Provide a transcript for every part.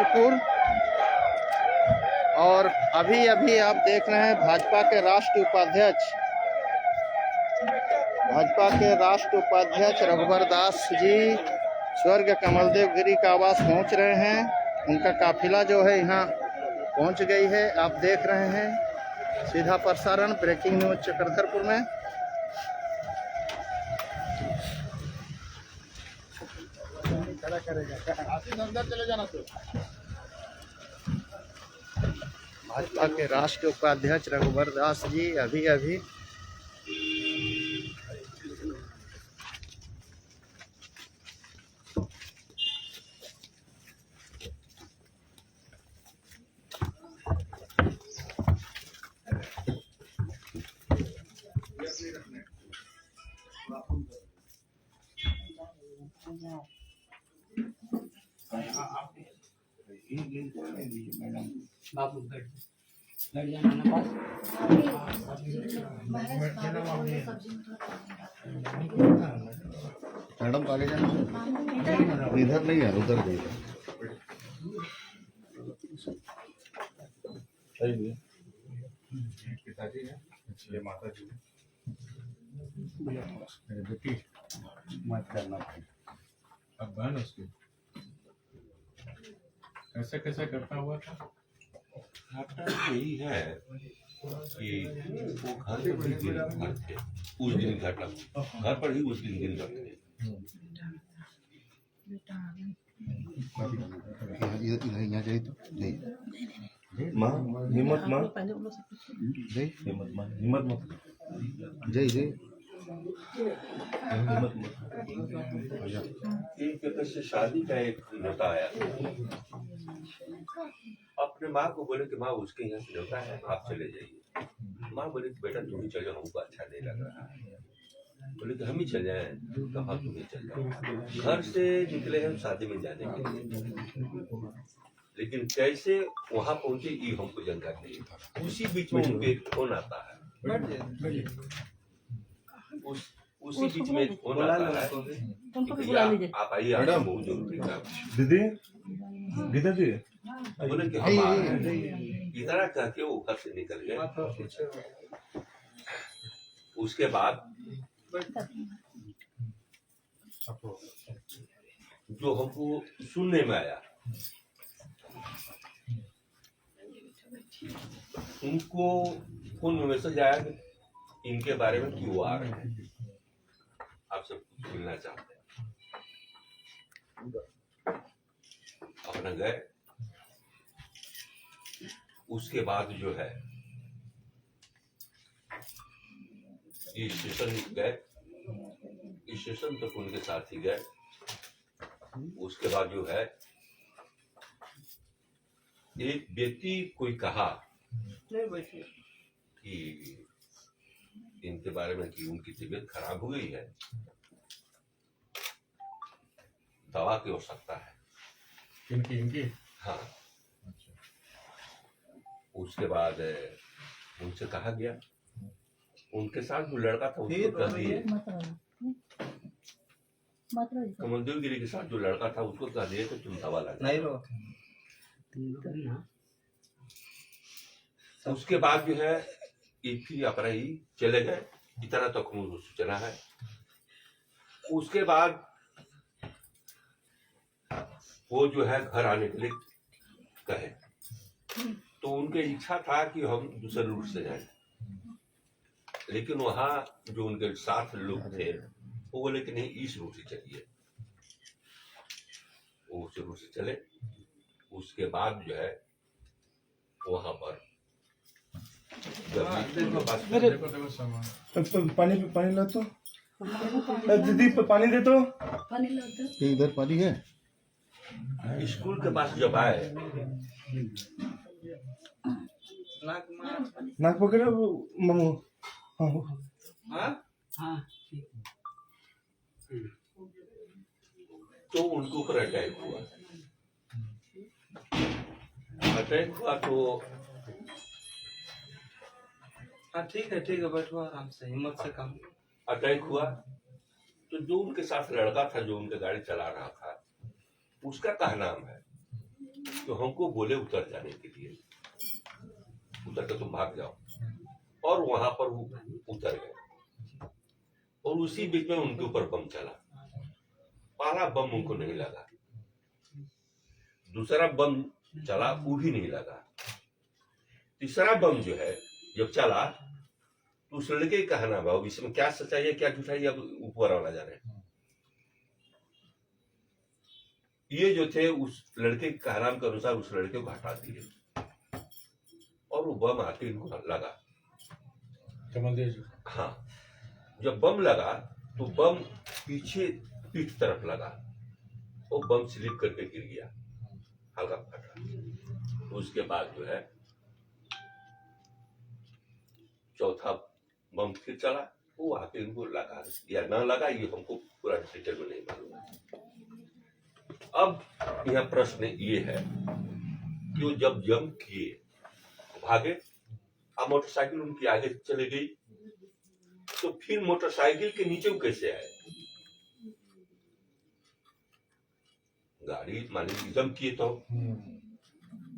चक्रधरपुर। और अभी अभी आप देख रहे हैं भाजपा के राष्ट्रीय उपाध्यक्ष रघुवर दास जी स्वर्ग कमलदेव गिरी का आवास पहुंच रहे हैं। उनका काफिला जो है यहाँ पहुंच गई है। आप देख रहे हैं सीधा प्रसारण ब्रेकिंग न्यूज चक्रधरपुर में। खड़ा करेगा अंदर चले जाना। तो भाजपा के राष्ट्रीय उपाध्यक्ष रघुवर दास जी अभी अभी बाबू बैठ जाना ना पास। मैडम आगे जाना, इधर नहीं है, उधर गई। पिताजी है, ये माता जी है, बेटी मत करना। अब बहन उसकी कैसे कैसे करता हुआ था। घटना यही है कि वो घर पर ही घर थे उस दिन। घटना घर पर ही उस दिन भर थे। यहाँ जाए तो माँ हिम्मत माँ हिम्मत मत जय जय हिम्मत मत। एक तरह से शादी का एक न्योता आया। अपने माँ को बोले कि माँ उसके यहाँ से न्योता है, आप चले जाइए। माँ बोले कि बेटा तुम ही चले जाओ, हमको अच्छा नहीं लग रहा है। बोले कि हम ही चले जाए। कहा तुम ही चल जाओ। घर से निकले हैं शादी में जाने के लिए, लेकिन कैसे वहां पहुंचे ये हमको जानकारी नहीं। उसी बीच में उनके फोन आता है। उसी बीच में फोन आता है, आप आइए, आपसे बहुत जरूरी काम। दीदी गीता जी बोले कि हम आ रहे हैं। इतना कह के वो घर से निकल गए। उसके बाद जो हमको सुनने में आया, उनको फोन में मैसेज आया कि इनके बारे में क्यों आ रहे हैं, आप सब कुछ मिलना चाहते हैं। अपना गए। उसके बाद जो है स्टेशन गए, स्टेशन तक उनके साथ ही गए। उसके बाद जो है एक व्यक्ति कोई कहा कि इनके बारे में कि उनकी तबीयत खराब हो गई है, दवा की आवश्यकता है। इनकी हाँ। उसके बाद उनसे कहा गया, उनके साथ जो लड़का था उसको कह दिए, कमलदेव गिरी के साथ जो लड़का था उसको कह दिए कि तुम दवा लगा। उसके बाद जो है फिर अपना ही चले गए। इतना तक मुझे सूचना है। उसके बाद वो जो है घर आने के लिए कहे, तो उनके इच्छा था कि हम दूसरे रूट से जाएं, लेकिन वहाँ जो उनके साथ लोग थे वो बोले कि नहीं, इस रूट से चलिए। वो उस रूट से चले। उसके बाद जो है वहाँ पर पानी ला तो दीदी, पानी दे तो। इधर पानी है। स्कूल के पास जब आए, नाक पकड़े मामू। तो उनको ऊपर अटैक हुआ। तो हाँ ठीक है बैठो आराम से, हिम्मत से काम। अटैक हुआ तो जो उनके साथ लड़का था जो उनके गाड़ी चला रहा था, उसका क्या नाम है, तो हमको बोले उतर जाने के लिए, उतर कर तुम भाग जाओ, और वहां पर वो उतर गए। और उसी बीच में उनके ऊपर बम चला। पहला बम उनको नहीं लगा, दूसरा बम चला वो भी नहीं लगा, तीसरा बम जो है जब चला तो उस लड़के का कहना भाव इसमें क्या सच्चाई है क्या झूठाई है, अब ऊपर वाला जा रहे हैं। ये जो थे उस लड़के के कहनाम के अनुसार उस लड़के को हटा दिए और वो बम आके इनको लगा। हाँ, जब बम लगा तो बम पीछे पीठ तरफ लगा, वो बम स्लिप करके गिर गया, हल्का फटा। तो उसके बाद जो है चौथा बम फिर चला, वो आके इनको लगा या ना लगा ये हमको पूरा डिटेल में नहीं मालूम है। अब यह प्रश्न ये है कि वो जब जंप किए भागे, अब मोटरसाइकिल उनकी आगे चले गई, तो फिर मोटरसाइकिल के नीचे वो कैसे आए? गाड़ी मान लीजिए जंप किए तो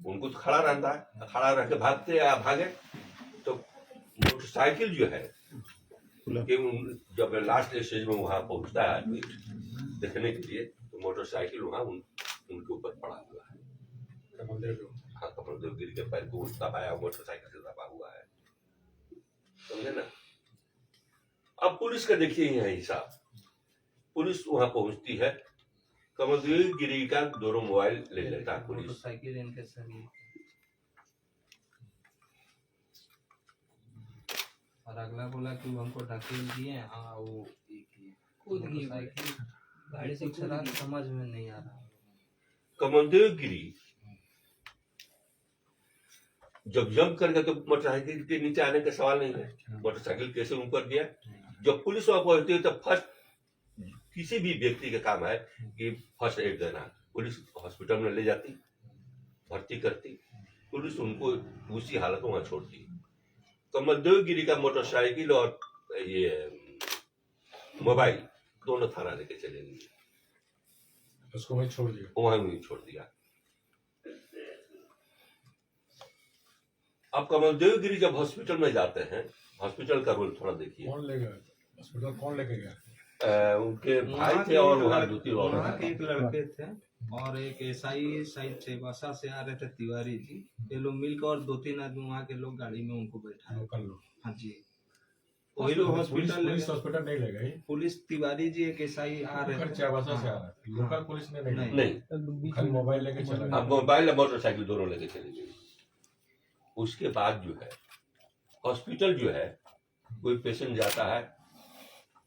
उनको तो खड़ा रहता है, खड़ा रह के भागते या भागे, तो मोटरसाइकिल जो है कि जब लास्ट स्टेज में वहां पहुंचता है आदमी देखने के लिए, तो मोटरसाइकिल वहां उनके ऊपर पड़ा हुआ है। हाँ, कमलदेव गिरी के पैर को दबाया, मोटरसाइकिल से दबा हुआ है, समझे ना। अब पुलिस का देखिए यहाँ हिसाब, पुलिस वहां पहुंचती है, कमलदेव गिरी का दोनों मोबाइल ले लेता है पुलिस। मोटरसाइकिल इनके सभी, और अगला बोला कि वो हमको ढकेल दिए, वो कूद गई साइकिल, गाड़ी से चला, समझ में नहीं आ रहा। कमलदेव गिरी जब जंप कर गया तो मोटरसाइकिल के नीचे आने का सवाल नहीं है, मोटरसाइकिल कैसे ऊपर गया। जब पुलिस वहां पहुंचती है तो फर्स्ट किसी भी व्यक्ति का काम है कि फर्स्ट एड देना। पुलिस हॉस्पिटल में ले जाती, भर्ती करती, पुलिस उनको उसी हालत में वहां छोड़ती। कमलदेव गिरी का मोटरसाइकिल और ये मोबाइल दोनों थाना लेके चले गए, उसको वहीं छोड़ दिया, वहीं छोड़ दिया। अब कमलदेव गिरी जब हॉस्पिटल में जाते हैं, हॉस्पिटल का रोल थोड़ा देखिए। कौन ले गया हॉस्पिटल, कौन लेके गया? उनके भाई थे और वहाँ दूसरी वहाँ के एक लड़के थे और एक एसआई साइड चेबासा से आ रहे थे, तिवारी जी। ये लोग मिलकर और 2-3 आदमी वहाँ के लोग गाड़ी में उनको बैठाए। लोकल लोग? हाँ जी, वही लोग हॉस्पिटल पुलिस हॉस्पिटल नहीं ले गई? पुलिस तिवारी जी एक एसआई आ रहे थे, चाबासा से आ रहा है, लोकल पुलिस ने नहीं? नहीं, खाली मोबाइल लेके चला गया। अब मोबाइल और मोटरसाइकिल दोनों लेके चली गई। उसके बाद जो है हॉस्पिटल जो है, कोई पेशेंट जाता है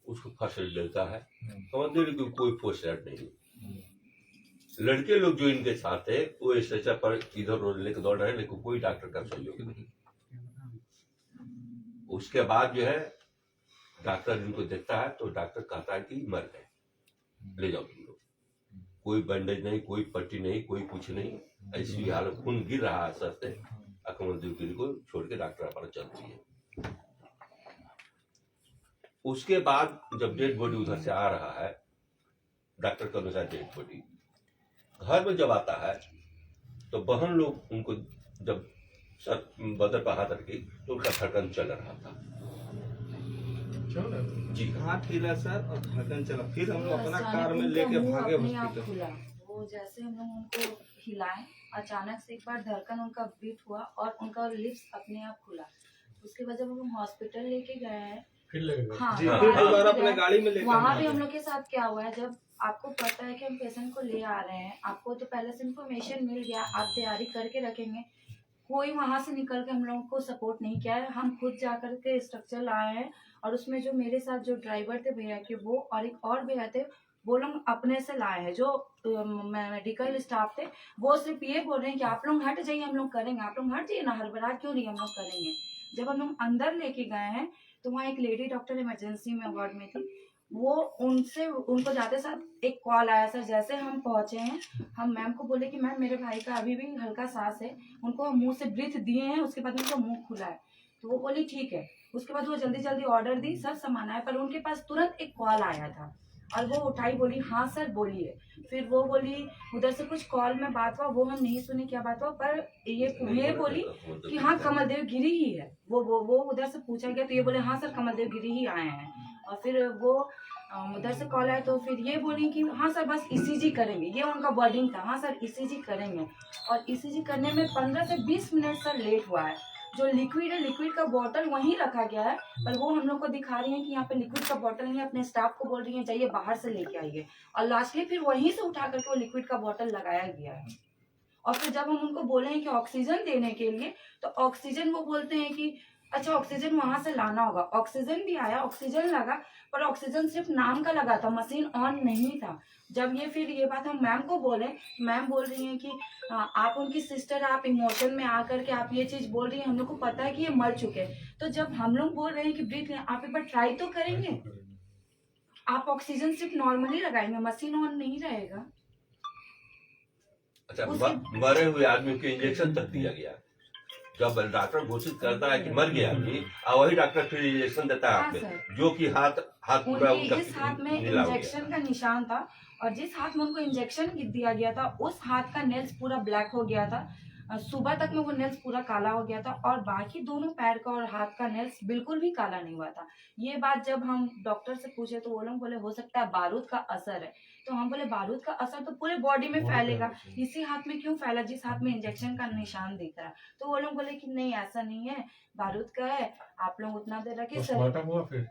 उसको फर्स्ट एड देता है, कमलदेव की कोई फर्स्ट एड नहीं। लड़के लोग जो इनके साथ थे वो स्ट्रेचर पर इधर उधर लेकर दौड़ रहे हैं, लेकिन कोई डॉक्टर का सहयोग नहीं। उसके बाद जो है डॉक्टर इनको देखता है तो डॉक्टर कहता है कि मर गए, ले जाओ तुम लोग। कोई बैंडेज नहीं, कोई पट्टी नहीं, कोई कुछ नहीं, ऐसी हालत, खून गिर रहा है सर से। कमलदेव गिरी को छोड़ के डॉक्टर अपना चलती है। उसके बाद जब डेड बॉडी उधर से आ रहा है, डॉक्टर के अनुसार डेड बॉडी घर में जब आता है तो बहन लोग उनको जब सर बदर पर हाथ रखी तो उनका धड़कन चल रहा था। जी हाथ हिला सर और धड़कन चला। फिर हम लोग अपना कार में लेके भागे हॉस्पिटल। वो जैसे हम लोग उनको हिलाए, अचानक से एक बार धड़कन उनका बीट हुआ और उनका लिप्स अपने आप खुला। उसके बाद जब हम हॉस्पिटल लेके गए हैं, फिर ले गए? हाँ, जी, फिर दोबारा अपने गाड़ी में लेकर वहाँ भी हम लोग के साथ क्या हुआ है, जब आपको पता है कि हम पेशेंट को ले आ रहे हैं, आपको तो पहले से इन्फॉर्मेशन मिल गया, आप तैयारी करके रखेंगे। कोई वहाँ से निकल के हम लोगों को सपोर्ट नहीं किया है। हम खुद जाकर के स्ट्रक्चर लाए हैं और उसमें जो मेरे साथ जो ड्राइवर थे भैया के, वो और एक और भैया थे, वो लोग अपने से लाए हैं। जो मेडिकल स्टाफ थे वो सिर्फ ये बोल रहे हैं कि आप लोग हट जाइए, हम लोग करेंगे, आप लोग हट जाइए ना, हड़बड़ा क्यों नहीं, हम लोग करेंगे। जब हम लोग अंदर लेके गए हैं तो वहाँ एक लेडी डॉक्टर इमरजेंसी में वार्ड में थी, वो उनको जाते साथ एक कॉल आया सर। जैसे हम पहुंचे हैं, हम मैम को बोले कि मैम मेरे भाई का अभी भी हल्का सांस है, उनको मुंह से ब्रीथ दिए हैं, उसके बाद उनका मुंह खुला है। तो वो बोली ठीक है। उसके बाद वो जल्दी जल्दी ऑर्डर दी, सब सामान आया, पर उनके पास तुरंत एक कॉल आया था और वो उठाई, बोली हाँ सर बोलिए। फिर वो बोली उधर से कुछ कॉल में बात हुआ, वो हम नहीं सुने क्या बात हुआ, पर ये बोली कि हाँ कमलदेव गिरी ही है। वो उधर से पूछा गया तो ये बोले हाँ सर कमलदेव गिरी ही आए हैं। और फिर वो उधर से कॉल आया तो फिर ये बोली कि हाँ सर बस ईसीजी करेंगे, ये उनका वर्डिंग था, हाँ सर ईसीजी करेंगे। और ईसीजी करने में 15 से 20 मिनट सर लेट हुआ है। जो लिक्विड है, लिक्विड का बॉटल वहीं रखा गया है, पर वो हम लोग को दिखा रही है कि यहाँ पे लिक्विड का बॉटल नहीं है। अपने स्टाफ को बोल रही है जाइए बाहर से लेके आइए, और लास्टली फिर वहीं से उठा करके वो लिक्विड का बॉटल लगाया गया है। और फिर जब हम उनको बोले हैं कि ऑक्सीजन देने के लिए, तो ऑक्सीजन वो बोलते हैं कि अच्छा ऑक्सीजन वहां से लाना होगा। ऑक्सीजन भी आया, ऑक्सीजन लगा, पर ऑक्सीजन सिर्फ नाम का लगा था, मशीन ऑन नहीं था। जब फिर ये बात हम मैम को बोले, मैम बोल रही हैं कि आप उनकी सिस्टर, आप इमोशन में आकर के आप ये चीज बोल रही हैं, हम लोग को पता है कि ये मर चुके हैं। तो जब हम लोग बोल रहे हैं कि ब्रीथ लें, आप एक बार ट्राई तो करेंगे। आप ऑक्सीजन सिर्फ नॉर्मली लगाएंगे, मशीन ऑन नहीं रहेगा। अच्छा, मरे हुए आदमी को इंजेक्शन तक दिया गया। जब डॉक्टर घोषित करता है कि मर गया आदमी, और वही डॉक्टर फिर इंजेक्शन देता है हाथ में, जो कि हाथ पूरा उनका इस हाथ में इंजेक्शन का निशान था, और जिस हाथ में उनको इंजेक्शन दिया गया था उस हाथ का नेल्स पूरा ब्लैक हो गया था। सुबह तक में वो नेल्स पूरा काला हो गया था, और बाकी दोनों पैर का और हाथ का नेल्स बिल्कुल भी काला नहीं हुआ था। ये बात जब हम डॉक्टर से पूछे तो वो लोग बोले हो सकता है बारूद का असर है। तो हम बोले बारूद का असर तो पूरे बॉडी में फैलेगा, इसी हाथ में क्यों फैला जिस हाथ में इंजेक्शन का निशान दिख रहा है। तो वो लोग बोले कि नहीं ऐसा नहीं है, बारूद का है, आप लोग उतना देर रखे। पोस्टमार्टम हुआ फिर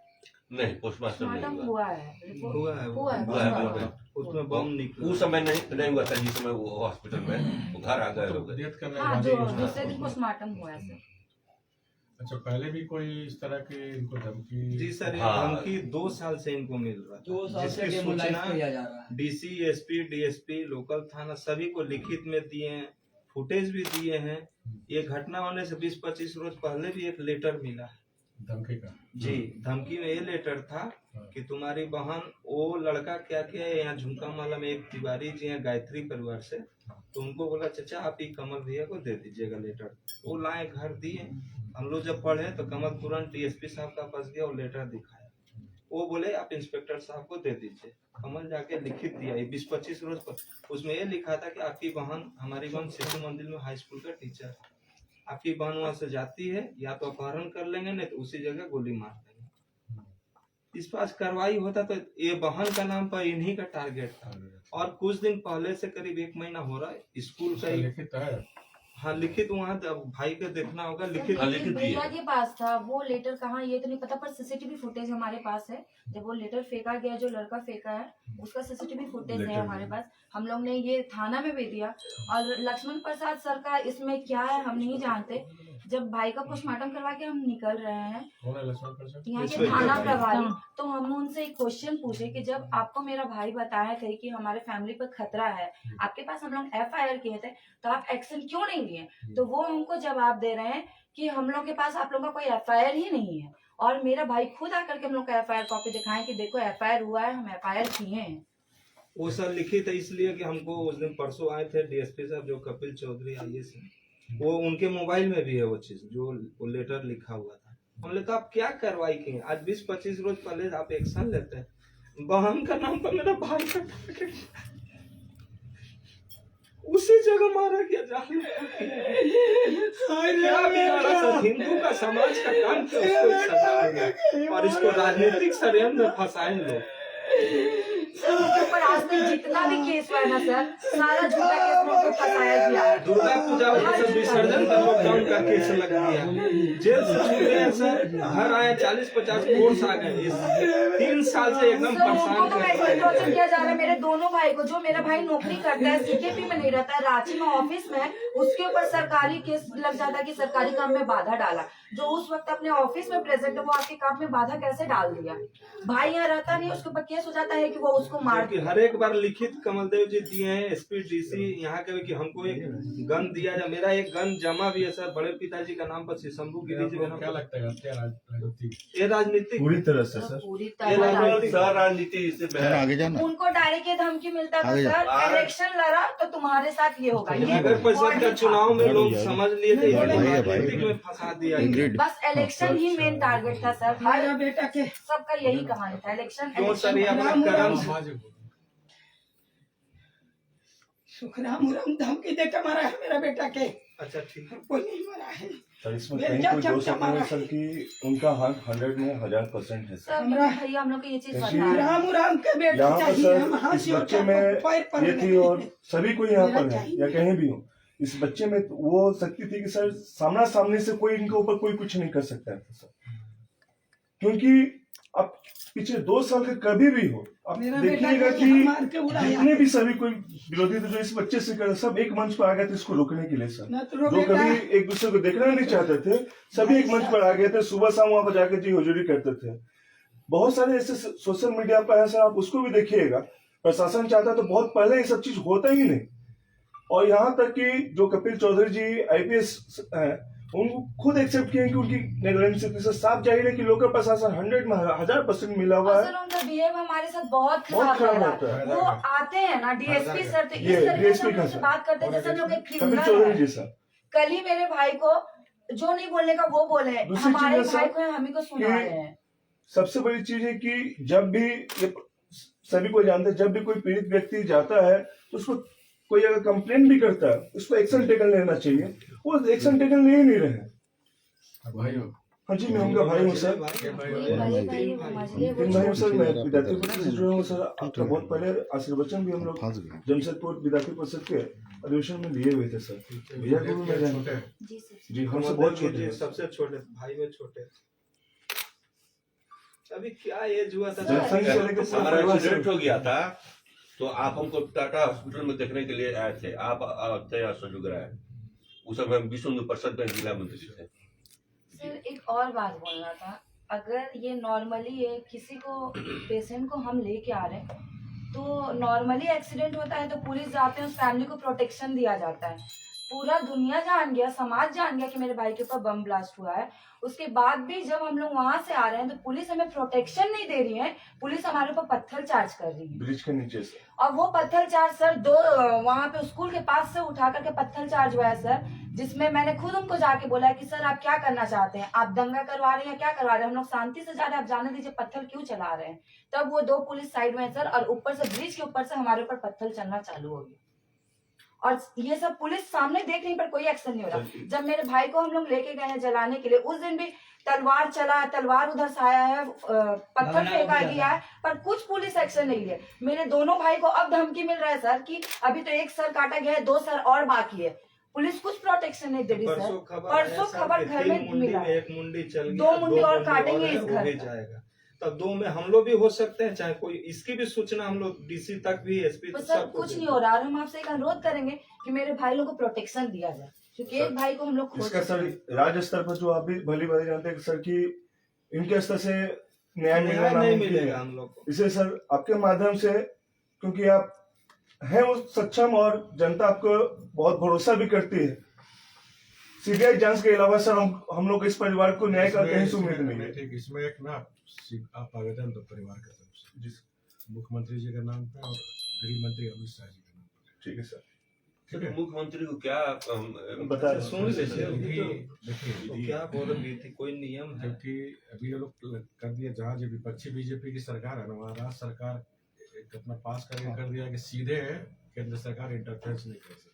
नहीं, पोस्टमार्टम नहीं हुआ है, हुआ है। उसमें बम निकला। उस समय नहीं हुआ था, जिस समय वो हॉस्पिटल में वो घर आ गए लोग। डेथ करने हाँ, के जो बाद दूसरे दिन पोस्टमार्टम हुआ है सर। अच्छा, पहले भी कोई इस तरह की इनको धमकी? जी सर, ये हाँ। धमकी 2 साल से इनको मिल रहा था। 2 साल से जिसकी डेमोलाइज सूचना किया जा रहा है। डीसी, एसपी, डीएसपी, लोकल थाना सभी को लिखित में दिए हैं, फुटेज भी दिए हैं। ये घटना होने से 20-25 रोज पहले भी एक लेटर मिला है धमकी का? जी। धमकी में ये लेटर था कि तुम्हारी बहन, वो लड़का क्या किया है, यहाँ झुमका माला में एक तिवारी जी हैं गायत्री परिवार से, तो उनको बोला चाचा आप ही कमल भैया को दे दीजिएगा लेटर। वो लाए, घर दिए। हम लोग जब पढ़े तो कमल तुरंत डीएसपी साहब का पास गया और लेटर दिखाया। वो बोले आप इंस्पेक्टर साहब को दे दीजिए। कमल जाके लिखित दिया 20-25 रोज पर। उसमें ये लिखा था कि आपकी बहन, हमारी बहन शिशु मंदिर में हाई स्कूल का टीचर है, आपकी बहन वहां से जाती है, या तो अपहरण कर लेंगे नहीं तो उसी जगह गोली मार देंगे। इस पास कार्रवाई होता तो ये बहन का नाम पर इन्हीं का टारगेट था। और कुछ दिन पहले से करीब 1 महीना हो रहा है स्कूल का लिखित है। हाँ, लिखित वहाँ भाई को देखना होगा। लिखित भैया के पास था वो लेटर, कहाँ ये तो नहीं पता, पर सीसीटीवी फुटेज हमारे पास है। जब वो लेटर फेंका गया, जो लड़का फेंका है उसका सीसीटीवी फुटेज है हमारे पास। हम लोग ने ये थाना में भी दिया। और लक्ष्मण प्रसाद सर का इसमें क्या है हम नहीं जानते। जब भाई का पोस्टमार्टम करवा के हम निकल रहे हैं कौन है लक्ष्मण प्रसाद? यहाँ के थाना प्रभारी, तो हम उनसे एक क्वेश्चन पूछे कि जब आपको मेरा भाई बताया थे कि हमारे फैमिली पर खतरा है, आपके पास हम लोग FIR किए थे, तो आप एक्शन क्यों नहीं लिए? तो वो हमको जवाब दे रहे हैं कि हम लोग के पास आप लोगों का कोई FIR ही नहीं है। और मेरा भाई खुद आकर के हम लोग का FIR कॉपी दिखाएं कि देखो FIR हुआ है, हम FIR किए हैं। वो सर लिखित है इसलिए कि हमको उस दिन परसों आए थे डीएसपी साहब, जो कपिल चौधरी IAS है, वो उनके मोबाइल में भी है वो चीज, जो वो लेटर लिखा हुआ था। हमने कहा आप क्या कार्रवाई किए? आज 20-25 रोज पहले आप एक्शन लेते हैं। बहन का नाम पर मेरा भाई का टारगेट, उसी जगह मारा गया जहाँ हिंदू का समाज का काम किया, उसको सजाया गया और इसको राजनीतिक षड्यंत्र में फंसाए लोग। सर उनके ऊपर आज तक जितना भी केस हुआ है ना सर, सारा झूठा केस में उनको फंसाया गया है। दुर्गा पूजा सब विसर्जन का लॉकडाउन का केस लग गया, जेल से छूटे हैं सर, घर आए 40-50 कोर्स आ गए। 3 साल से एकदम सर उनको परेशान तो कर मेंटल टॉर्चर किया जा रहा है। मेरे दोनों भाई को, जो मेरा भाई नौकरी करता है CKP में नहीं रहता है, रांची में ऑफिस में है, उसके ऊपर सरकारी केस लग जाता है कि सरकारी काम में बाधा डाला। जो उस वक्त अपने ऑफिस में प्रेजेंट है, वो आपके काम में बाधा कैसे डाल दिया? भाई यहाँ रहता नहीं, उसके ऊपर केस हो जाता है कि वो उसको मार कि हर एक बार लिखित कमलदेव जी दिए हैं, SP DC यहाँ के कि हमको एक गन दिया जाए। मेरा एक गन जमा भी है सर, बड़े पिताजी का नाम पर शंभू गिरी जी का नाम। क्या लगता है क्या राजनीति? ये राजनीतिक पूरी तरह से सर पूरी ये तरह राजनीतिक राजनीति से सर आगे जाना। उनको डायरेक्ट ये धमकी मिलता था आगे जा। सर, इलेक्शन लड़ा तो तुम्हारे साथ ये होगा। ये नगर परिषद का चुनाव में लोग समझ लिए थे भाई है, भाई। राजनीतिक में फंसा दिया। इंग्रिड। बस इलेक्शन ही मेन टारगेट था सर। मेरा बेटा के सबका यही कहानी था, इलेक्शन क्यों सर ये अपना कर्म सुखराम उराम धमकी देकर मारा है मेरा बेटा के, अच्छा ठीक है। कोई नहीं मारा है। सर इसमें मेरे कहीं कोई चाचा दोष मारा नहीं है है। सर कि उनका हक 100 में 1000% है सर। सर भैया हम लोग को ये चीज देखिए, पता है। राम उराम के बेटा यहाँ पर चाहिए, हम सर हाथ इस जोड़ बच्चे के में पैर पर ये थी और सभी को यहाँ पर है या कहीं भी हो, इस बच्चे में वो शक्ति थी कि सर सामना सामने से कोई इनके ऊपर कोई कुछ नहीं कर सकता है सर, क्योंकि अब पिछले 2 साल के कभी भी हो आप मेरा बेटा देखिएगा को यहाँ मार कि के उड़ाया। जितने भी सभी कोई विरोधी थे जो इस बच्चे से कर सब एक मंच पर आ गए थे इसको रोकने के लिए सर, न तो जो बेटा कभी एक दूसरे को देखना नहीं चाहते थे सभी एक मंच पर आ गए थे, सुबह शाम वहां पर जाकर जी हुजूरी करते थे। बहुत सारे ऐसे सोशल मीडिया पर है सर, आप उसको भी देखिएगा। प्रशासन चाहता तो बहुत पहले ये सब चीज होता ही नहीं, और यहाँ तक कि जो कपिल चौधरी जी IPS हैं उनको खुद एक्सेप्ट किए कि उनकी नेगलेंस से साफ जाहिर है कि लोकल प्रशासन 100 में 1000% मिला हुआ और है। सर उनका बिहेव हमारे साथ बहुत बहुत खराब खराब लग होता रहा है। है। वो आते हैं ना DSP सर, तो ये इस तरीके से DSP हम का लोग से सर। बात करते हैं जैसे हम लोग एक कपिल क्रिमिनल चौधरी है। जी सर कल ही मेरे भाई को जो नहीं बोलने का वो बोले, दूसरी हमारे चीज़ है भाई सर को हम ही को सुना रहे हैं। सबसे बड़ी चीज है कि जब भी ये सभी को जानते हैं, जब भी कोई पीड़ित व्यक्ति जाता है तो उसको कोई अगर कंप्लेन भी करता है उसको एक्शन टेकन लेना चाहिए, वो एक्शन टेकन ले ही नहीं रहे। हाँ जी, मैं उनका भाई हूँ सर। ये बड़े भाई वो मझले वो फिर मैं हूँ सर, मैं छोटे। विद्यार्थी परिषद से जुड़ा हूँ सर। आपका बहुत पहले आशीर्वचन भी हम लोग जमशेदपुर विद्यार्थी परिषद के अधिवेशन में लिए हुए थे सर। भैया को भी मैं जानता हूँ जी सर। जी, हमसे बहुत छोटे जी हैं। सबसे छोटे भाई में छोटे। अभी क्या एज हुआ था जनसंघ से लेकर पूरा हमारा परिवार एक्सीडेंट सर। हो गया था तो आप हमको टाटा हॉस्पिटल में देखने के लिए आए थे, आप थे संजू राय, उस समय हम विश्व हिंदू परिषद में जिला मंत्री थे। सर एक और बात बोलना था, अगर ये नॉर्मली ये किसी को पेशेंट को हम लेके आ रहे हैं तो नॉर्मली एक्सीडेंट होता है तो पुलिस जाते हैं, उस फैमिली को प्रोटेक्शन दिया जाता है। पूरा दुनिया जान गया, समाज जान गया कि मेरे भाई के ऊपर बम ब्लास्ट हुआ है। उसके बाद भी जब हम लोग वहां से आ रहे हैं तो पुलिस हमें प्रोटेक्शन नहीं दे रही है, पुलिस हमारे ऊपर पत्थर चार्ज कर रही है। ब्रिज के नीचे से और वो पत्थर चार्ज सर वहां पे स्कूल के पास से उठा करके पत्थर चार्ज हुआ है सर, जिसमें मैंने खुद उनको जाके बोला है कि सर आप क्या करना चाहते हैं, आप दंगा करवा रहे हैं क्या करवा रहे हैं, हम लोग शांति से जा रहे हैं, आप जाने दीजिए, पत्थर क्यों चला रहे हैं। तब वो 2 पुलिस साइड में है सर, और ऊपर से ब्रिज के ऊपर से हमारे ऊपर पत्थर चलना चालू हो गया, और ये सब पुलिस सामने देख रही पर कोई एक्शन नहीं हो रहा। जब मेरे भाई को हम लोग लेके गए हैं जलाने के लिए, उस दिन भी तलवार चला, तलवार उधर से आया है, पत्थर फेंका गया है, पर कुछ पुलिस एक्शन नहीं है। मेरे दोनों भाई को अब धमकी मिल रहा है सर कि अभी तो 1 सर काटा गया है, 2 सर और बाकी है, पुलिस कुछ प्रोटेक्शन नहीं दे रही सर। परसों खबर घर में मिला, एक मुंडी चल गया, 2 मुंडी और मुंडी काटेंगे है, इस वो घर भी का। जाएगा। तब 2 में हम लोग भी हो सकते हैं, चाहे कोई इसकी भी सूचना हम लोग DC तक भी SP तो तक सर सबको कुछ दे नहीं हो रहा, और हम आपसे एक अनुरोध करेंगे कि मेरे भाई लोगों को प्रोटेक्शन दिया जाए, क्योंकि एक भाई को हम लोग खो इसका चुके सर हैं। राज्य स्तर पर जो आप भी भली भांति जानते हैं कि सर कि इनके स्तर से न्याय मिलना न्याय नहीं नामुमकिन मिलेगा है। हम लोग को। इसलिए सर आपके माध्यम से, क्योंकि आप हैं वो सक्षम और जनता आपको बहुत भरोसा भी करती है, CBI जांच के अलावा सर हम लोग इस परिवार को न्याय का कहीं से उम्मीद नहीं है। ठीक, इसमें एक ना आप आवेदन दो परिवार का तरफ से, जिस मुख्यमंत्री जी के नाम पे और गृह मंत्री अमित शाह जी के नाम पे। ठीक है सर। सर मुख्यमंत्री को क्या बता अच्छा, सुन लीजिए क्योंकि तो देखिए क्या बोल रही थी, कोई नियम है? क्योंकि अभी ये लोग कर दिया, जहाँ जो विपक्षी बीजेपी की सरकार है ना, वहाँ राज्य सरकार एक अपना पास करके कर दिया कि सीधे केंद्र सरकार इंटरफेरेंस नहीं कर सकती।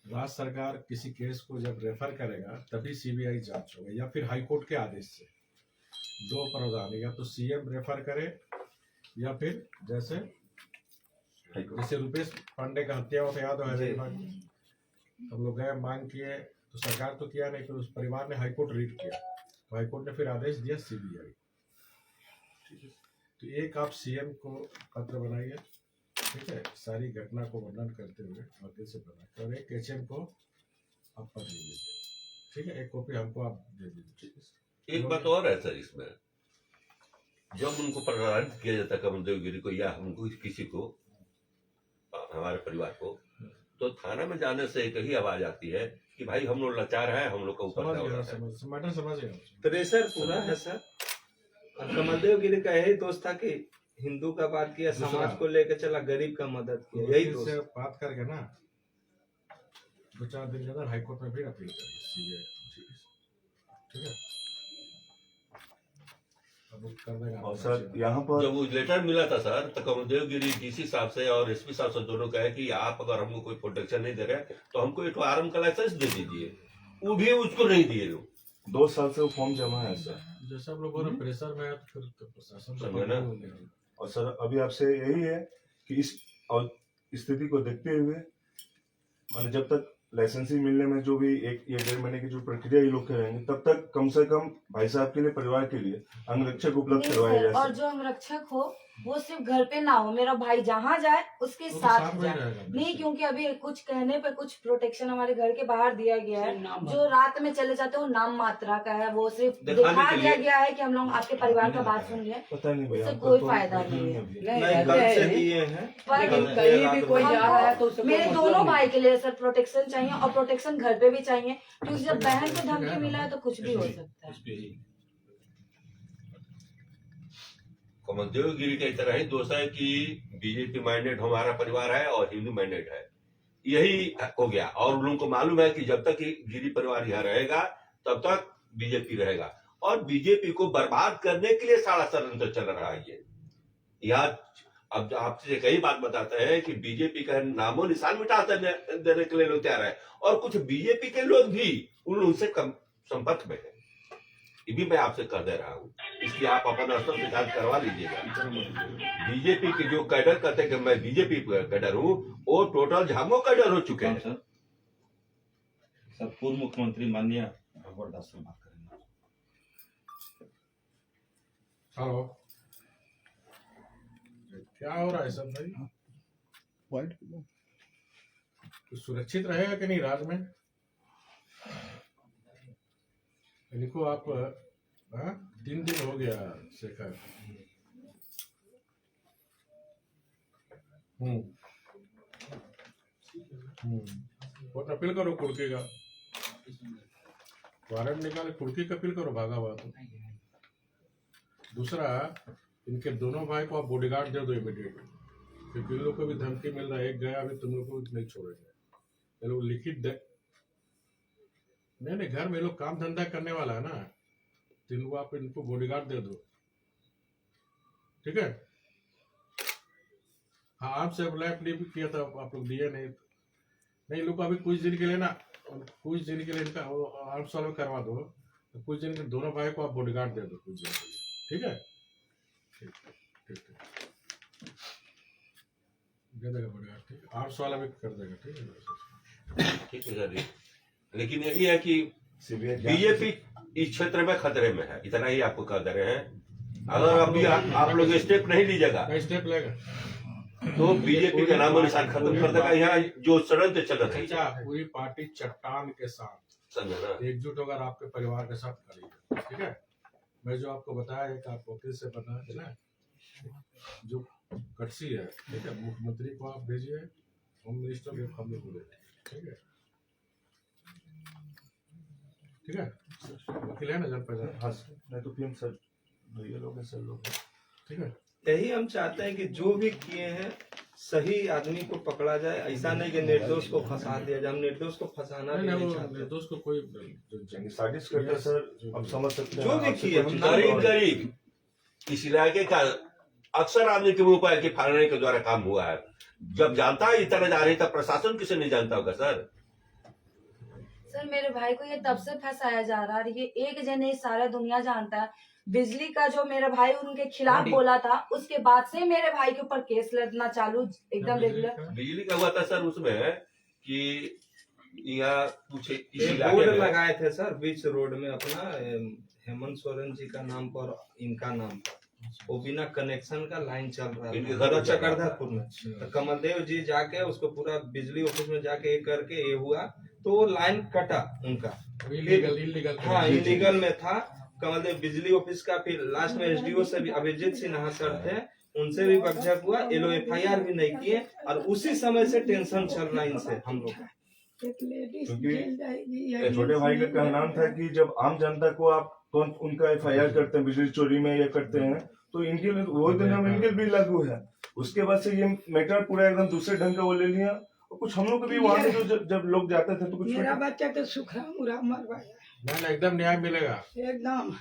राज्य सरकार किसी केस को जब रेफर करेगा तभी CBI जांच होगा, या फिर हाईकोर्ट के आदेश से। 2 प्रावधान, या तो CM रेफर करे या फिर जैसे रुपेश पांडे का हत्या हुआ था, याद हो हैदराबाद, हम लोग गए मांग किए तो सरकार तो किया नहीं, फिर उस परिवार ने हाईकोर्ट रीट किया, तो हाईकोर्ट ने फिर आदेश दिया CBI। तो एक आप CM को पत्र बनाइए, ठीक है, सारी घटना को वर्णन करते हुए वकील से बना, और एक HM को आप पत्र दीजिए, ठीक है, एक कॉपी हमको आप दे दीजिए। एक बात और है सर, इसमें जब उनको प्रताड़ित किया जाता है कमल देवगिरी को या हमको किसी को, हमारे परिवार को, तो थाना में जाने से एक ही आवाज आती है कि भाई हम लोग लाचार हैं, हम लोग का ऊपर का हो रहा है। समझ गया। प्रेशर पूरा है सर। और कमलदेव गिरी का यही दोस्त था कि हिंदू का बात किया, समाज को लेकर चला, गरीब का मदद किया, यही दोस्त। से बात करके ना 2-4 दिन के अंदर हाईकोर्ट में भी अपील करेंगे CBI, ठीक है। सब कर देगा। और सर यहाँ पर जब वो लेटर मिला था सर, तो कमलदेव गिरी डीसी साहब से और एसपी साहब से दोनों कहे कि आप अगर हमको कोई प्रोटेक्शन नहीं दे रहे तो हमको एक आर्म का लाइसेंस दे दीजिए, वो भी उसको नहीं दिए लोग। 2 साल से वो फॉर्म जमा है सर। जैसे आप लोगों ने प्रेशर में है तो फिर तो प्रशासन तो समझे ना? पकड़ लेगा। और सर अभी आपसे यही है कि इस और स्थिति को देखते हुए माने जब तक लाइसेंसी मिलने में जो भी 1 या 1.5 महीने की जो प्रक्रिया ये लोग करेंगे, तब तक कम से कम भाई साहब के लिए, परिवार के लिए अंगरक्षक उपलब्ध नहीं करवाए सर, जा और सके। जो अंगरक्षक हो वो सिर्फ घर पे ना हो, मेरा भाई जहाँ जाए उसके वो तो साथ साथ में ही जाए। रहेगा। नहीं, क्योंकि अभी कुछ कहने पे कुछ प्रोटेक्शन हमारे घर के बाहर दिया गया है, नाम जो रात में चले जाते हैं वो नाम मात्रा का है, वो सिर्फ दिखाने दिखा के दिया लिए। गया है कि हम लोग आपके परिवार का बात सुन रहे, पता नहीं भैया, उससे हमको कोई तो फायदा मालूम नहीं है। अभी। नहीं कल से दिए हैं। पर लेकिन कल कहीं रात भी में। कोई जा रहा है तो उससे कोई मेरे मतलब दोनों नहीं। भाई के लिए सर प्रोटेक्शन चाहिए, और प्रोटेक्शन घर पे भी चाहिए, क्योंकि जब बहन को धमकी मिला है तो कुछ भी हो सकता है। कमलदेव गिरी की तरह ही दोस्त है कि बीजेपी माइंडेड हमारा परिवार है और हिंदू माइंडेड है, यही हो गया। और उन लोगों को मालूम है कि जब तक ये गिरी परिवार यहाँ रहेगा तब तक बीजेपी रहेगा, और बीजेपी को बर्बाद करने के लिए सारा षड्यंत्र चल रहा है ये। यहाँ अब आपसे कई बात बताते हैं कि बीजेपी का नामो निशान मिटा देने के लिए लोग तैयार है, और कुछ बीजेपी के लोग भी उन लोगों से कम संपर्क में है। ये भी मैं आपसे कह दे रहा हूँ, इसलिए आप अपना स्तर से जांच करवा लीजिएगा। बीजेपी के जो कैडर कहते हैं कि मैं बीजेपी कैडर हूँ, वो टोटल झामो कैडर हो चुके हैं। सर पूर्व मुख्यमंत्री माननीय भगवत दास से बात करेंगे। हेलो, क्या हो रहा है सब भाई? तो सुरक्षित रहेगा कि नहीं राज्य में? इनको आप 3 दिन हो गया शेखर। बहुत अपील करो कुर्की का, वारंट निकाले कुर्की का अपील करो, भागा बात। दूसरा, इनके दोनों भाई को आप बॉडीगार्ड दे दो इमीडिएटली, क्योंकि इन लोग को भी धमकी मिल रहा है, एक गया अभी तुम लोग को नहीं छोड़ेंगे। ये लोग लिखित दे, नहीं घर में लोग काम धंधा करने वाला है ना, तो इनको आप इनको बॉडीगार्ड दे दो, ठीक है? हाँ, आपसे अप्लाई भी किया था, आप लोग दिए नहीं लोग अभी कुछ दिन के लिए ना, कुछ दिन के लिए इनका आर्म सॉल्व करवा दो, तो कुछ दिन के दोनों भाई को आप बॉडीगार्ड दे दो कुछ दिन के लिए, ठीक है? ठीक दे देगा बॉडीगार्ड, ठीक है? आर्म सॉल्व भी कर देगा, ठीक है? ठीक है सर, लेकिन यही है कि बीजेपी इस क्षेत्र में खतरे में है, इतना ही आपको कह दे रहे हैं। अगर अभी आप लोग स्टेप नहीं लीजिएगा स्टेप लेगा तो बीजेपी का नामो निशान खत्म कर देगा। यहाँ जो षड्यंत्र चल रहा अच्छा, है, पूरी पार्टी चट्टान के साथ समझे ना? एकजुट होकर आपके परिवार के साथ करेगी, ठीक है? मैं जो आपको बताया एक आप ऑफिस से पता है ना, जो कटसी है, ठीक है? मुख्यमंत्री को आप भेजिए, होम मिनिस्टर को हम लोग को भेजिए, ठीक है? ठीक है, वकील है ना जान पहचान? हाँ सर, नहीं तो पीएम सर भैया लोग हैं, सर लोग हैं। ठीक है, यही हम चाहते हैं कि जो भी किए हैं सही आदमी को पकड़ा जाए, ऐसा नहीं कि निर्दोष को फंसा दिया जाए। हम निर्दोष को फंसाना भी नहीं चाहते। निर्दोष को कोई यानी साजिश करते हैं सर, अब समझ सकते हैं। जो भी आपसे किए, कोई हम चीज़ गरीब और- गरीब इस इलाके का अक्सर आदमी के मुंह पर कि फलाने के द्वारा काम हुआ है, जब जानता है इतना जा रही तब प्रशासन किसे नहीं जानता होगा सर? सर मेरे भाई को ये तब से फंसाया जा रहा है, ये एक जने सारा दुनिया जानता है। बिजली का जो मेरा भाई उनके खिलाफ बोला था, उसके बाद से मेरे भाई के ऊपर केस लड़ना चालू एकदम रेगुलर। बिजली का हुआ था सर उसमें कि यहाँ कुछ इस एक इलाके बोर्ड में लगाए थे सर बीच रोड में अपना, हेमंत सोरेन जी का नाम पर इनका नाम पर, वो बिना कनेक्शन का लाइन चल रहा इनके था घर में चल रहा था। चकरधापुर में। तो कमलदेव जी जाके उसको पूरा बिजली ऑफिस में जाके ये करके ये हुआ, तो वो लाइन कटा उनका। इलीगल हाँ, इलीगल में था। कमलदेव बिजली ऑफिस का, फिर लास्ट में एसडीओ से भी, अभिजीत सिन्हा सर थे, उनसे भी बकझक हुआ, ये लोग FIR भी नहीं किए, और उसी समय से टेंशन चल रहा है इनसे हम लोग का। एक लेडीज क्योंकि जेल जाएगी ये छोटे भाई का कहना था कि जब आम जनता को आप तुरंत उनका FIR करते हैं बिजली चोरी में, ये करते हैं, तो इनके लिए वो दिन हम इनके भी लागू है। उसके बाद से ये मैटर पूरा एकदम दूसरे ढंग का वो ले लिया, कुछ हम लोग को भी वहाँ से जो जब लोग जाते थे तो कुछ मेरा बच्चा तो सुखराम उराम मरवाया ना एकदम न्याय मिलेगा। एकदम।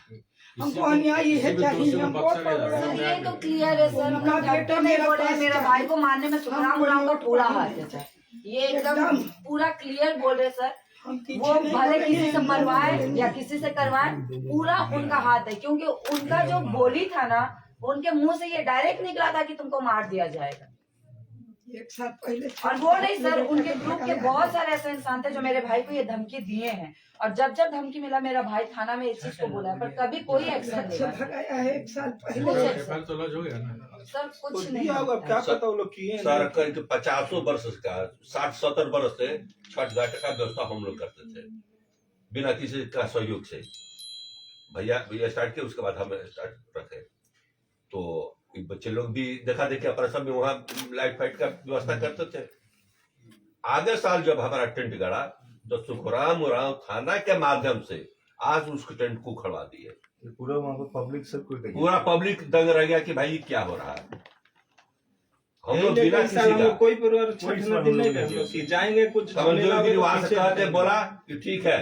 हमको न्याय ही है चाहिए, हम बहुत सर ये तो क्लियर है सर, हम डॉक्टर ने बोला है मेरा भाई को मारने में सुखराम उराम का पूरा हाथ है सर, ये एकदम पूरा क्लियर बोल रहे सर। वो भले किसी से मरवाए या किसी से करवाए, पूरा उनका हाथ है, क्योंकि उनका जो बोली था ना, उनके मुंह से ये डायरेक्ट निकला था कि तुमको मार दिया जाएगा। 1 साल पहले और वो नहीं सर, उनके ग्रुप के बहुत सारे ऐसे इंसान थे जो मेरे भाई को ये धमकी दिए हैं, और जब जब धमकी मिला मेरा भाई थाना में इस चीज को बोला है, पर कभी कोई एक्शन से नहीं लिया भगाया है 1 साल पहले। पेपर तो लॉन्च हो गया ना। सर, कुछ नहीं क्या होगा, क्या पता वो लोग किए सर करीब 50 वर्ष का 60-70 वर्ष से छठ घाट का व्यवस्था हम लोग करते थे बिना किसी का सहयोग से। भैया स्टार्ट किए, उसके बाद हम स्टार्ट रखे, तो बच्चे लोग भी देखा देखी ऑपरेशन में वहाँ लाइट फाइट का व्यवस्था करते थे। आगे साल जब हमारा टेंट गड़ा तो सुखराम उराम थाना के माध्यम से आज उसके टेंट को खड़वा दिए। पूरा वहाँ पर पब्लिक सब कुछ पूरा पब्लिक दंग रह गया कि भाई ये क्या हो रहा है। हम लोग बिना किसी का कोई परिवार छठना दिन नहीं करते कि जाएंगे कुछ कमजोरी वहां से कहते बोला कि ठीक है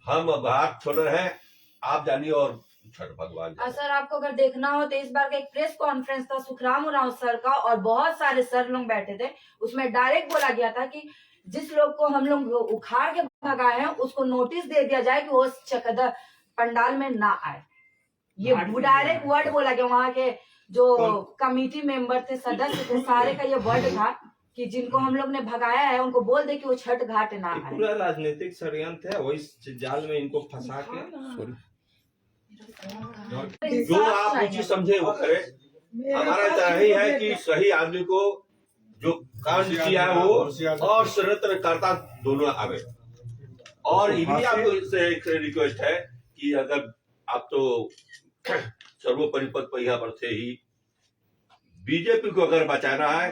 हम अब हाथ छोड़ रहे हैं, आप जानिए और छठ भगवान जाने। सर आपको अगर देखना हो तो इस बार का एक प्रेस कॉन्फ्रेंस था सुखराम उरांव सर का, और बहुत सारे सर लोग बैठे थे, उसमें डायरेक्ट बोला गया था कि जिस लोग को हम लोग उखाड़ के भगाए हैं उसको नोटिस दे दिया जाए कि वो चकदा पंडाल में ना आए। ये डायरेक्ट वर्ड बोला गया, वहाँ के जो कमिटी मेंबर थे, सदस्य थे, सारे का ये वर्ड था कि जिनको हम लोग ने भगाया है उनको बोल दे कि वो छठ घाट ना आए। पूरा राजनीतिक षड्यंत्र है, वही जाल में इनको फंसा के जो आप उचित समझे वो करे। हमारा यही है कि सही आदमी को जो कांड किया है वो और षड्यंत्रकर्ता दोनों आवे। और ये भी आपको से एक रिक्वेस्ट है कि अगर आप तो सर्वोपरि पद पर यहाँ पर थे ही, बीजेपी को अगर बचाना है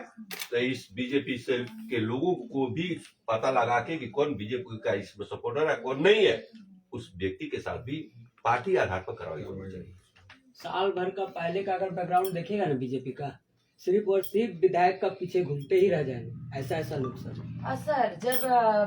तो इस बीजेपी से के लोगों को भी पता लगा के कि कौन बीजेपी का इसमें सपोर्टर है कौन नहीं है, उस व्यक्ति के साथ भी पार्टी आधार पर कार्रवाई होनी चाहिए। साल भर का पहले का अगर बैकग्राउंड देखेगा ना बीजेपी का, सिर्फ और सिर्फ विधायक का पीछे घूमते ही रह जाएंगे, ऐसा लोग सर। सर जब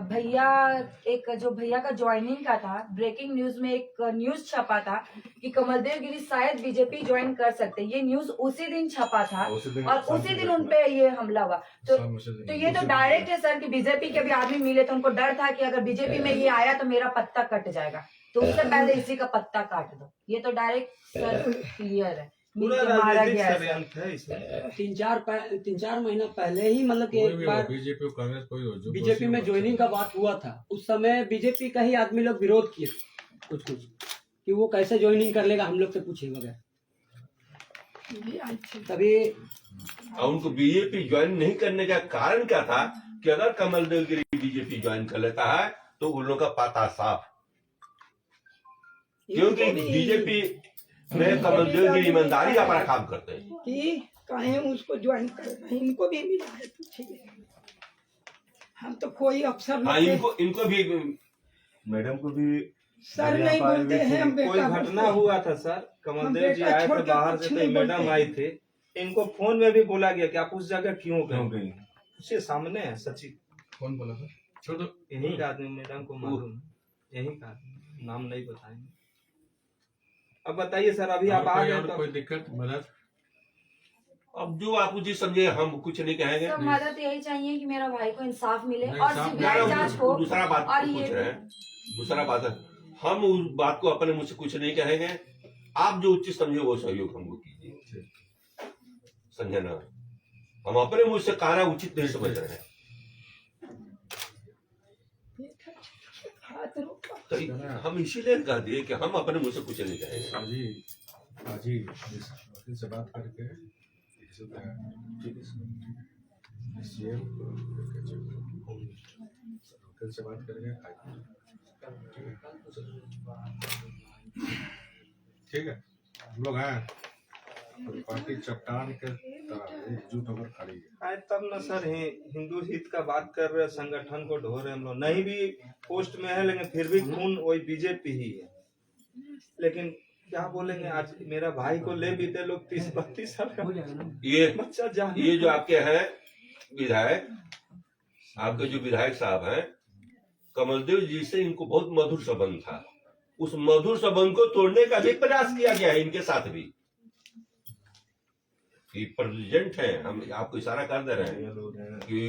भैया का ज्वाइनिंग का था, ब्रेकिंग न्यूज में एक न्यूज छपा था कि कमलदेव गिरी शायद बीजेपी ज्वाइन कर सकते, ये न्यूज उसी दिन छपा था और उसी दिन उनपे ये हमला हुआ। तो ये तो डायरेक्ट है सर कि बीजेपी के भी आदमी मिले तो उनको डर था कि अगर बीजेपी में ये आया तो मेरा पत्ता कट जाएगा, तो उससे पहले इसी का पत्ता काट दो। ये तो डायरेक्ट सर क्लियर है, पूरा राजनीतिक षड्यंत्र है इसमें। 3-4 महीना पहले ही मतलब कि एक बार बीजेपी और कांग्रेस कोई हो जो बीजेपी में ज्वाइनिंग का बात हुआ था, उस समय बीजेपी का ही आदमी लोग विरोध किए कुछ कि वो कैसे ज्वाइनिंग कर लेगा हम लोग से पूछे बगैर। तभी उनको बीजेपी ज्वाइन नहीं करने का कारण क्या था कि अगर कमलदेव गिरी बीजेपी ज्वाइन कर लेता है तो उन लोगों का पता साफ, क्योंकि बीजेपी में कमलदेव गिरी ईमानदारी अपना काम करते हैं कि कहीं उसको ज्वाइन कर, इनको भी मिला है पूछिए। हम तो कोई अफसर हाँ, इनको भी मैडम को भी सर नहीं बोलते हैं। हम कोई घटना हुआ था सर, कमलदेव जी आए थे बाहर से, तो मैडम आई थे, इनको फोन में भी बोला गया कि आप उस जगह क्यों गए, उसके सामने है सचिव। कौन बोला था? छोड़ दो, यही का आदमी, मैडम को मालूम है, यही का नाम नहीं बताएंगे। अब बताइए सर, अभी आप आ गए तो कोई दिक्कत मदद? अब जो आप उचित समझे, हम कुछ नहीं कहेंगे। सब मदद यही चाहिए कि मेरा भाई को इंसाफ मिले और इंसाफ सीबीआई जांच हो। दूसरा बात और पूछ ये रहे हैं, दूसरा बात है, हम उस बात को अपने मुझ से कुछ नहीं कहेंगे। आप जो उचित समझे वो सहयोग हमको कीजिए, समझे ना। हम अपने मुझ से कहना उचित नहीं समझ रहे हैं, तो हम इसीलिए कह दिए कि हम अपने मुझ से कुछ नहीं कहेंगे। आज ही वकील से बात करके वकील से बात करेंगे, ठीक है। हम लोग हैं पार्टी चट्टान के तरह एकजुट होकर खड़ी है। तब न सर हिंदू हित का बात कर रहे, संगठन को ढो रहे हम लोग, नहीं भी पोस्ट में है लेकिन फिर भी खून वही बीजेपी ही है। लेकिन क्या बोलेंगे, आज मेरा भाई को ले बीते लोग 30-32 साल का ये बच्चा ये जो आपके हैं विधायक, आपके जो विधायक साहब हैं, कमलदेव जी से इनको बहुत मधुर संबंध था। उस मधुर संबंध को तोड़ने का भी प्रयास किया गया है इनके साथ भी। कि प्रेसिडेंट है, हम आपको इशारा कर दे रहे हैं कि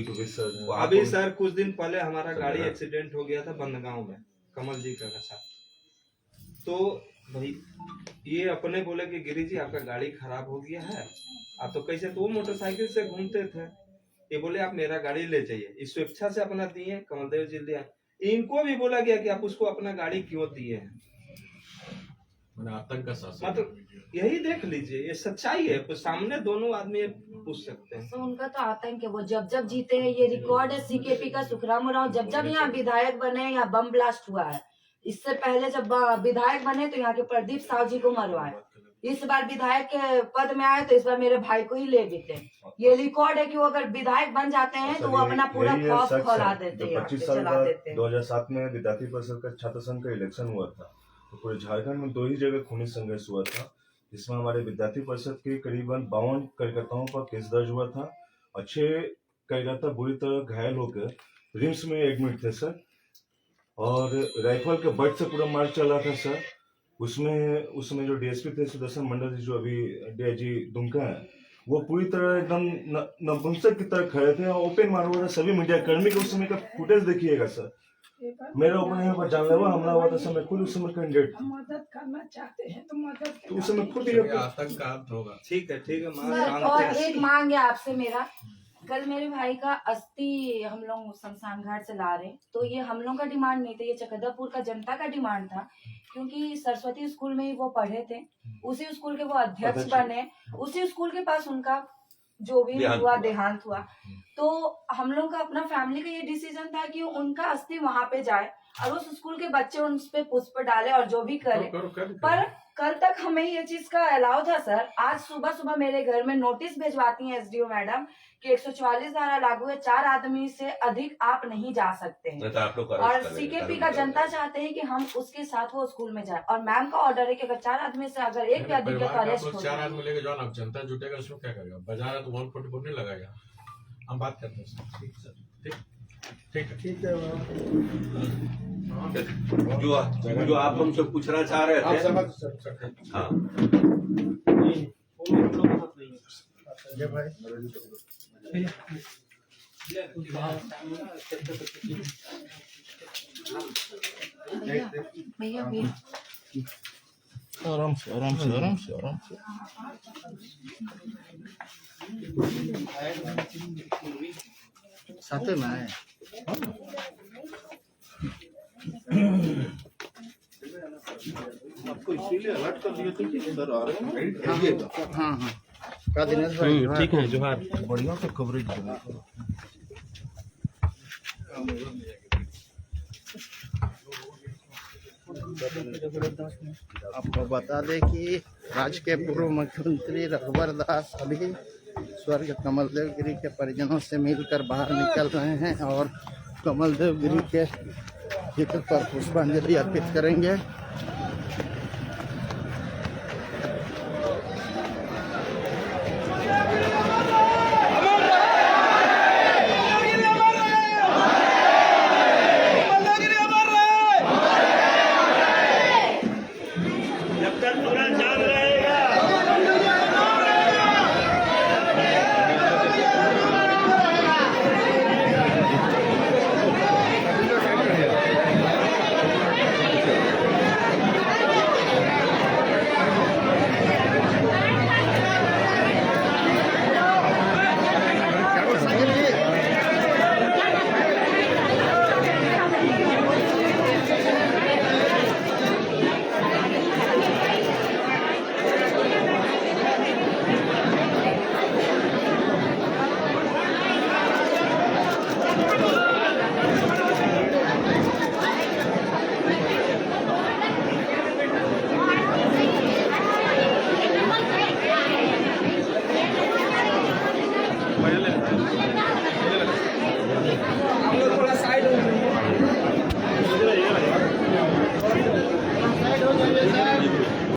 अभी सर कुछ दिन पहले हमारा गाड़ी एक्सीडेंट हो गया था बंदगांव में, कमल जी का साथ। तो भाई ये अपने बोले कि गिरी जी आपका गाड़ी खराब हो गया है, आप तो कैसे, तो वो मोटरसाइकिल से घूमते थे, ये बोले आप मेरा गाड़ी ले जाइए, इस स्वेच्छा से अपना दिए, कमलदेव जी लिया। इनको भी बोला गया कि आप उसको अपना गाड़ी क्यों दिए हैं, आतंक का शासन। मतलब यही देख लीजिए, ये सच्चाई है, तो सामने दोनों आदमी पूछ सकते हैं। तो उनका तो आतंक है, वो जब जब जीते हैं, ये रिकॉर्ड है सीकेपी का, सुखराम उरांव जब जब यहाँ विधायक बने यहाँ बम ब्लास्ट हुआ है। इससे पहले जब विधायक बने तो यहाँ के प्रदीप साहू जी को मरवाए, इस बार विधायक के पद में आए तो इस बार मेरे भाई को ही ले गए। ये रिकॉर्ड है कि वो अगर विधायक बन जाते हैं तो वो अपना पूरा खौफ खौला देते हैं, 25 साल बाद 2007 में विद्यार्थी परिषद का छात्र संघ का इलेक्शन हुआ था, तो पूरे झारखंड में 2 ही जगह खूनी संघर्ष हुआ था, जिसमें हमारे विद्यार्थी परिषद के करीबन 52 कार्यकर्ताओं पर केस दर्ज हुआ था और 6 कार्यकर्ता बुरी तरह घायल होकर रिम्स में एडमिट थे सर। और राइफल के बट से पूरा मार्च चल रहा था सर। उसमें जो डीएसपी थे सुदर्शन मंडल जी, जो अभी डीआईजी दुमका है, वो पूरी तरह एकदम नपुंसक की तरह खड़े थे और ओपन मार हुआ था। सभी मीडिया कर्मी के उस समय का फुटेज देखिएगा सर। मेरा ऊपर यहाँ पर जानलेवा हमला हुआ था सर, मैं खुद उस समय कैंडिडेट था। मदद करना चाहते हैं तो मदद तो उस समय खुद ही आतंक का अंत होगा। ठीक है सर, और एक मांग है आपसे मेरा, कल मेरे भाई का अस्थि हम लोग शमशान घाट से ला रहे, तो ये हम लोग का डिमांड नहीं था, ये चकदपुर का जनता का डिमांड था, क्योंकि सरस्वती स्कूल में ही वो पढ़े थे, उसी स्कूल के वो अध्यक्ष बने, उसी स्कूल के पास उनका जो भी हुआ देहांत हुआ। तो हम लोग का अपना फैमिली का ये डिसीजन था कि उनका अस्थि वहां पे जाए और उस स्कूल के बच्चे उस पे पुष्प डाले और जो भी करे। पर कल तक हमें ये चीज का अलाउ था सर। आज सुबह सुबह मेरे घर में नोटिस भिजवाती हैं एसडीओ मैडम कि 144 धारा लागू है, 4 आदमी से अधिक आप नहीं जा सकते हैं। और सीकेपी का जनता चाहते हैं कि हम उसके साथ वो स्कूल में जाए, और मैम का ऑर्डर है कि अगर 4 आदमी से अगर एक भी अधिक तो अरेस्ट हो। 4 आदमी लेके जाओ ना, जनता जुटेगा उसमें क्या करेगा, बाजार है तो 144 नहीं लगाएगा। हम बात करते हैं ठीक सर, ठीक है। जो आप हमसे पूछना चाह रहे थे, हाँ भैया आराम से आराम से आराम से आराम से। साथ में आए आपको इसीलिए अलर्ट कर दिए थे कि सर आ रहे हैं। हाँ हाँ का दिनेश भाई ठीक है, जोहार, बढ़िया से कवरेज आपको बता दें कि राज्य के पूर्व मुख्यमंत्री रघुवर दास अभी स्वर्ग कमलदेव गिरी के परिजनों से मिलकर बाहर निकल रहे हैं और कमलदेव गिरी के चित्र पर पुष्पांजलि अर्पित करेंगे।